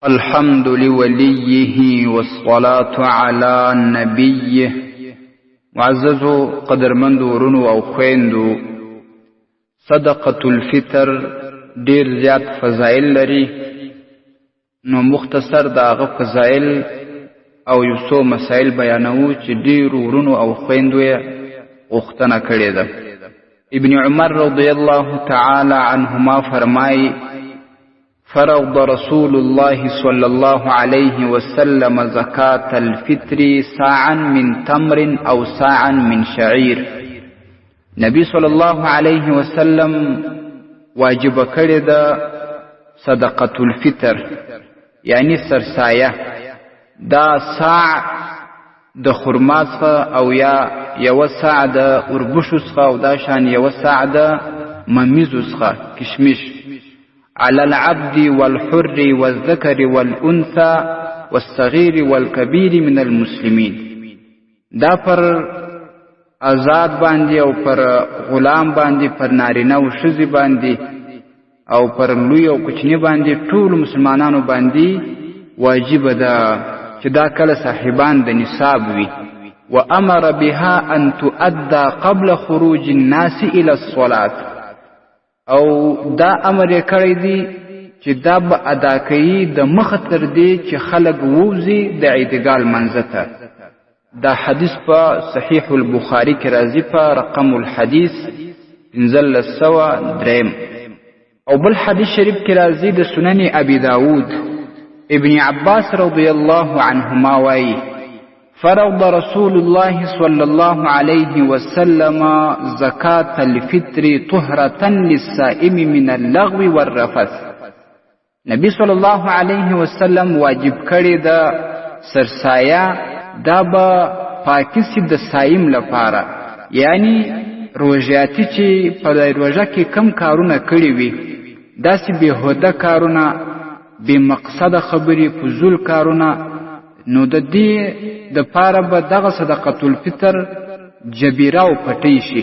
الحمد لوليه والصلاة على نبيه. معززو قدرمندو ورونو او خويندو، صدقة الفطر ډیر زیات فضائل لري. نو مختصر داغه فضائل او یو څو مسائل بیانوو چې ډیر ورونو او خويندو یې غوښتنه کړې ده. ابن عمر رضی الله تعالی عنهما فرمایي: فرض رسول الله صلى الله عليه وسلم زكاة الفطر ساعا من تمر او ساعا من شعير. نبی صلی الله علیه وسلم واجب کړی ده صدقة الفطر، یعنی سرسایه، دا ساع د خرما څخه او یا یو ساع د اوربشو څخه او دا شان یو ساع د ممیزو څخه کشمش. على العبد والحر والذكر والأنثى والصغير والكبير من المسلمين. دا پر آزاد باندې او پر غلام باندې، پر نارینه او ښځې باندې او پر لوی او کوچنی باندې ټول مسلمانانو باندې واجب ده چې دا کله صاحبان د نصاب وي. وأمر بها أن تؤدى قبل خروج الناس إلى الصلاة. او دا امر یې کړی دی چې دا به ادا کوي د مخ تر دې چې خلک ووځي د عیدګاه لمانځه ته. دا حدیث په صحیح البخاري کې راځي په رقم الحدیث 1503. او بل حدیث شریف کې راځي د سنن ابي داود. ابن عباس رضی الله عنهما وایي: فرض رسول الله صلى الله عليه وسلم زكاة الفطر طهرة للصائم من اللغو والرفث. نبی صلی الله علیه وسلم واجب کړی دا سرسایه، دا به پاکی سي د صائم لپاره، یعنی روژاتي چې په روژه کې کم کارونه کړی وي، داسې بېهوده کارونه، بې مقصده خبرې، فضول کارونه، نو د دې د پاره به دغه صدقة الفطر جبیره او پټی شي.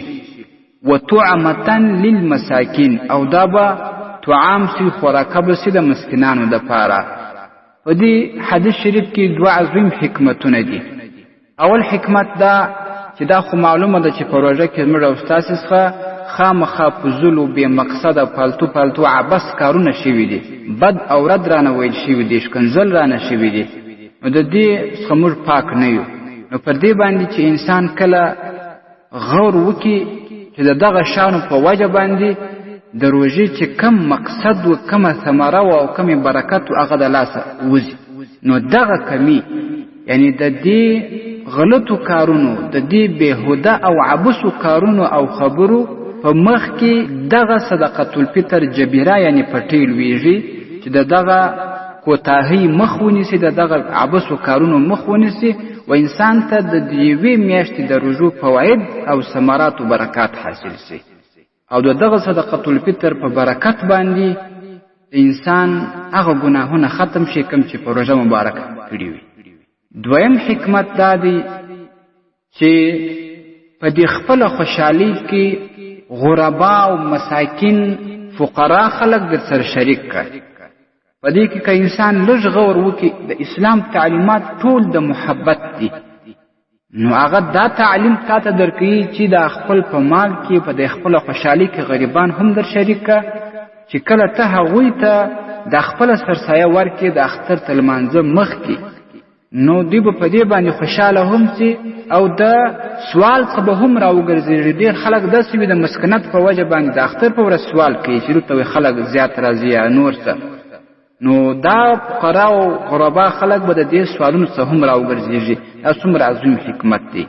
وطعمة للمساکین، او دا به طعام سي، خوراکه به سي د مسکینانو د پاره. په دې حدیث شریف کې دوه عظیم حکمتونه دي. اول حکمت دا چې دا خو معلومه ده چې په روژه کې زموږ او ستاسې څخه خامخا فضول و بې مقصده پالتو عبث کارونه شوي دي، بد او رد رانه ویل شوي دي، ښکنځل رانه شوي دي. نو د دې څخه موږ پاک نه یو. نو پر دې باندې چې انسان کله غور وکړي چې د دغه شانو په وجه باندې د روژې چې کم مقصد و کمه ثمره و او کمې برکت و هغه د لاسه وځي، نو دغه کمی، یعنی د دې غلطو کارونو، د دې بېهوده او عبثو کارونو او خبرو په مخ کې دغه صدقة الفطر جبیره یعنی پټی لویږي چې د دغه کوتاهی مخ ونیسي، د دغه عبثو کارونو مخ ونیسي، و انسان ته د یوې میاشتې د روژو فواید او ثمرات و برکات حاصل سي. او د دغه صدقة الفطر په برکت باندې د انسان هغه ګناهونه ختم شي کوم چې په روژه مبارکه کړي وي. دویم حکمت دا دی چې په دې خپله خوشحالۍ کې غربا او مساکین فقرا خلک در سره شریک کړي. په دې کې که انسان لږ غور وکړي، د اسلام تعلیمات ټول د محبت دي، نو هغه دا تعلیم تا ته درکوي چې د خپل په مال کې په د خپله خوشحالۍ کې غریبان هم در شریک که، چې کله ته هغوی ته د خپله سرسایه ورکړې د اختر ته لمانځه مخکې، نو دوی به په دې باندې خوشحاله هم سي او د سوال څخه به هم راوګرځېږي. ډېر خلک داسې وي د مسکنت په وجه باندې د اختر په ورځ سوال کوي چې دلته خلک زیات راځي یا نور څه، نو دا فقرا او غربا خلک به د دې سوالونو څخه هم راوګرځېږي. دا څومره عظیم حکمت دی.